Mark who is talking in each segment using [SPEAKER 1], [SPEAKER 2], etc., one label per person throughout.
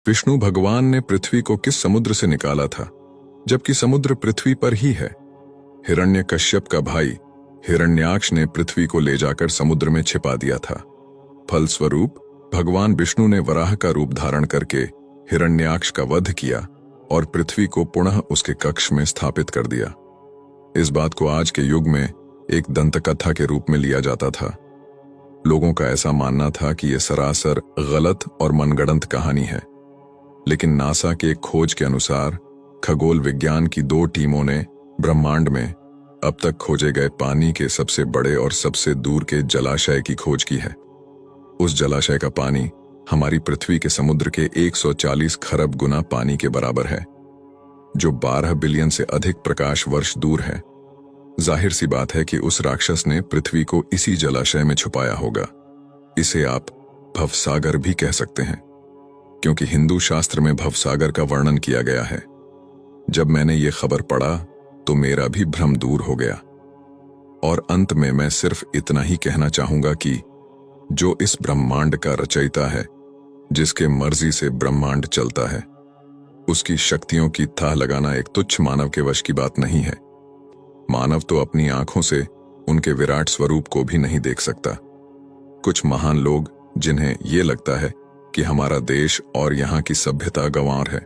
[SPEAKER 1] विष्णु भगवान ने पृथ्वी को किस समुद्र से निकाला था, जबकि समुद्र पृथ्वी पर ही है? हिरण्यकश्यप का भाई हिरण्याक्ष ने पृथ्वी को ले जाकर समुद्र में छिपा दिया था। फलस्वरूप भगवान विष्णु ने वराह का रूप धारण करके हिरण्याक्ष का वध किया और पृथ्वी को पुनः उसके कक्ष में स्थापित कर दिया। इस बात को आज के युग में एक दंतकथा के रूप में लिया जाता था। लोगों का ऐसा मानना था कि यह सरासर गलत और मनगढ़ंत कहानी है, लेकिन नासा के एक खोज के अनुसार खगोल विज्ञान की 2 टीमों ने ब्रह्मांड में अब तक खोजे गए पानी के सबसे बड़े और सबसे दूर के जलाशय की खोज की है। उस जलाशय का पानी हमारी पृथ्वी के समुद्र के 140 खरब गुना पानी के बराबर है, जो 12 बिलियन से अधिक प्रकाश वर्ष दूर है। जाहिर सी बात है कि उस राक्षस ने पृथ्वी को इसी जलाशय में छुपाया होगा। इसे आप भवसागर भी कह सकते हैं, क्योंकि हिंदू शास्त्र में भवसागर का वर्णन किया गया है। जब मैंने ये खबर पढ़ा तो मेरा भी भ्रम दूर हो गया। और अंत में मैं सिर्फ इतना ही कहना चाहूंगा कि जो इस ब्रह्मांड का रचयिता है, जिसके मर्जी से ब्रह्मांड चलता है, उसकी शक्तियों की थाह लगाना एक तुच्छ मानव के वश की बात नहीं है। मानव तो अपनी आंखों से उनके विराट स्वरूप को भी नहीं देख सकता। कुछ महान लोग, जिन्हें यह लगता है कि हमारा देश और यहाँ की सभ्यता गंवार है,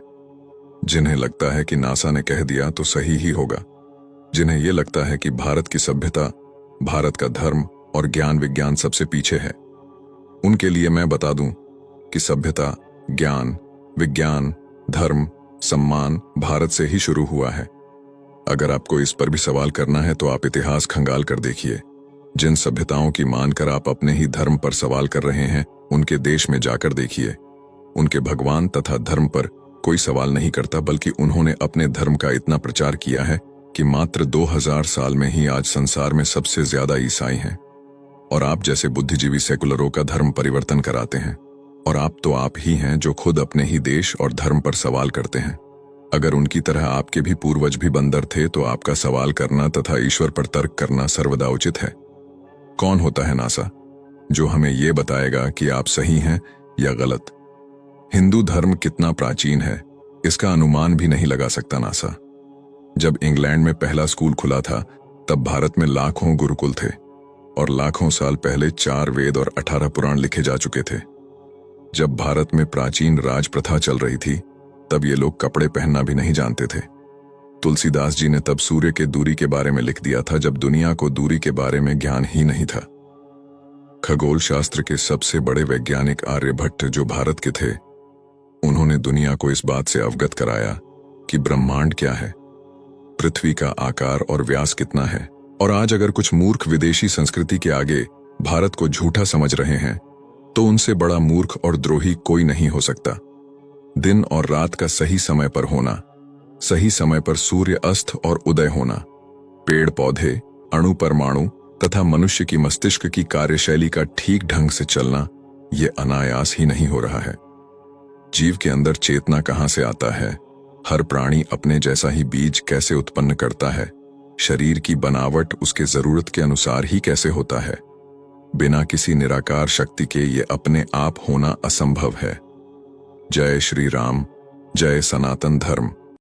[SPEAKER 1] जिन्हें लगता है कि नासा ने कह दिया तो सही ही होगा, जिन्हें यह लगता है कि भारत की सभ्यता, भारत का धर्म और ज्ञान विज्ञान सबसे पीछे है, उनके लिए मैं बता दूं कि सभ्यता, ज्ञान, विज्ञान, धर्म, सम्मान भारत से ही शुरू हुआ है। अगर आपको इस पर भी सवाल करना है तो आप इतिहास खंगाल कर देखिए। जिन सभ्यताओं की मानकर आप अपने ही धर्म पर सवाल कर रहे हैं, उनके देश में जाकर देखिए। उनके भगवान तथा धर्म पर कोई सवाल नहीं करता, बल्कि उन्होंने अपने धर्म का इतना प्रचार किया है कि मात्र 2000 साल में ही आज संसार में सबसे ज्यादा ईसाई हैं। और आप जैसे बुद्धिजीवी सेकुलरों का धर्म परिवर्तन कराते हैं। और आप ही हैं जो खुद अपने ही देश और धर्म पर सवाल करते हैं। अगर उनकी तरह आपके भी पूर्वज भी बंदर थे तो आपका सवाल करना तथा ईश्वर पर तर्क करना सर्वदा उचित है। कौन होता है नासा, जो हमें यह बताएगा कि आप सही हैं या गलत? हिंदू धर्म कितना प्राचीन है, इसका अनुमान भी नहीं लगा सकता नासा। जब इंग्लैंड में पहला स्कूल खुला था, तब भारत में लाखों गुरुकुल थे और लाखों साल पहले 4 वेद और 18 पुराण लिखे जा चुके थे। जब भारत में प्राचीन राज प्रथा चल रही थी, तब ये लोग कपड़े पहनना भी नहीं जानते थे। तुलसीदास जी ने तब सूर्य के दूरी के बारे में लिख दिया था, जब दुनिया को दूरी के बारे में ज्ञान ही नहीं था। खगोल शास्त्र के सबसे बड़े वैज्ञानिक आर्यभट्ट, जो भारत के थे, उन्होंने दुनिया को इस बात से अवगत कराया कि ब्रह्मांड क्या है, पृथ्वी का आकार और व्यास कितना है। और आज अगर कुछ मूर्ख विदेशी संस्कृति के आगे भारत को झूठा समझ रहे हैं, तो उनसे बड़ा मूर्ख और द्रोही कोई नहीं हो सकता। दिन और रात का सही समय पर होना, सही समय पर सूर्य अस्त और उदय होना, पेड़ पौधे, अणु परमाणु तथा मनुष्य की मस्तिष्क की कार्यशैली का ठीक ढंग से चलना, ये अनायास ही नहीं हो रहा है। जीव के अंदर चेतना कहां से आता है, हर प्राणी अपने जैसा ही बीज कैसे उत्पन्न करता है, शरीर की बनावट उसके जरूरत के अनुसार ही कैसे होता है, बिना किसी निराकार शक्ति के ये अपने आप होना असंभव है। जय श्री राम, जय सनातन धर्म।